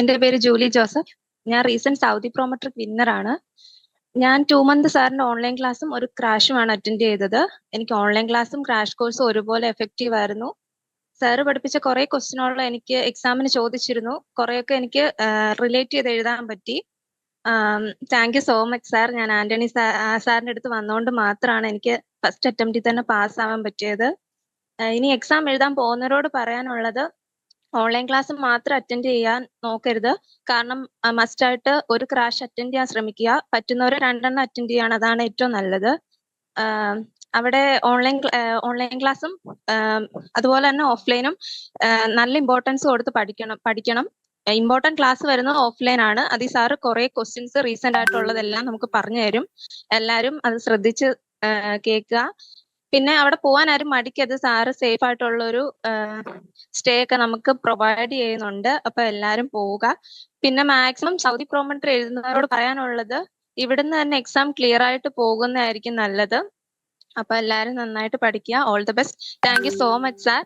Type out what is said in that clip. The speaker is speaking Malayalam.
എന്റെ പേര് ജൂലി ജോസഫ്. ഞാൻ റീസെന്റ് സൗദി പ്രോമെട്രിക് വിന്നറാണ്. ഞാൻ 2 മന്ത് സാറിന്റെ ഓൺലൈൻ ക്ലാസ്സും ഒരു ക്രാഷുമാണ് അറ്റൻഡ് ചെയ്തത്. എനിക്ക് ഓൺലൈൻ ക്ലാസ്സും ക്രാഷ് കോഴ്സും ഒരുപോലെ എഫക്റ്റീവ് ആയിരുന്നു. സാറ് പഠിപ്പിച്ച കുറെ ക്വസ്റ്റ്യനുകൾ എനിക്ക് എക്സാമിന് ചോദിച്ചിരുന്നു. കുറെയൊക്കെ എനിക്ക് റിലേറ്റ് ചെയ്ത് എഴുതാൻ പറ്റി. Thank you so much sir. ഞാൻ ആന്റണി സാറിന്റെ അടുത്ത് വന്നുകൊണ്ട് മാത്രമാണ് എനിക്ക് ഫസ്റ്റ് അറ്റംപ്റ്റിൽ തന്നെ പാസ്സാവാൻ പറ്റിയത്. ഇനി എക്സാം എഴുതാൻ പോകുന്നവരോട് പറയാനുള്ളത്, ഓൺലൈൻ ക്ലാസ് മാത്രം അറ്റൻഡ് ചെയ്യാൻ നോക്കരുത്. കാരണം മസ്റ്റായിട്ട് ഒരു ക്രാഷ് അറ്റൻഡ് ചെയ്യാൻ ശ്രമിക്കുക. പറ്റുന്നവർ 2 അറ്റൻഡ് ചെയ്യാണ്, അതാണ് ഏറ്റവും നല്ലത്. അവിടെ ഓൺലൈൻ ക്ലാസ്സും അതുപോലെ തന്നെ ഓഫ്ലൈനും നല്ല ഇമ്പോർട്ടൻസ് കൊടുത്ത് പഠിക്കണം. ഇമ്പോർട്ടന്റ് ക്ലാസ് വരുന്നത് ഓഫ്ലൈൻ ആണ്. അതിൽ സാറ് കുറെ ക്വസ്റ്റ്യൻസ് റീസെന്റ് ആയിട്ടുള്ളതെല്ലാം നമുക്ക് പറഞ്ഞു തരും. എല്ലാവരും അത് ശ്രദ്ധിച്ച് കേൾക്കുക. പിന്നെ അവിടെ പോവാൻ ആരും മടിക്കരുത്. സാറ് സേഫ് ആയിട്ടുള്ള ഒരു സ്റ്റേ ഒക്കെ നമുക്ക് പ്രൊവൈഡ് ചെയ്യുന്നുണ്ട്. അപ്പൊ എല്ലാരും പോവുക. പിന്നെ മാക്സിമം സൗദി പ്രോമെട്രി എഴുതുന്നവരോട് പറയാനുള്ളത്, ഇവിടുന്ന് തന്നെ എക്സാം ക്ലിയർ ആയിട്ട് പോകുന്നതായിരിക്കും നല്ലത്. അപ്പൊ എല്ലാരും നന്നായിട്ട് പഠിക്കുക. All the best. Thank you so much sir.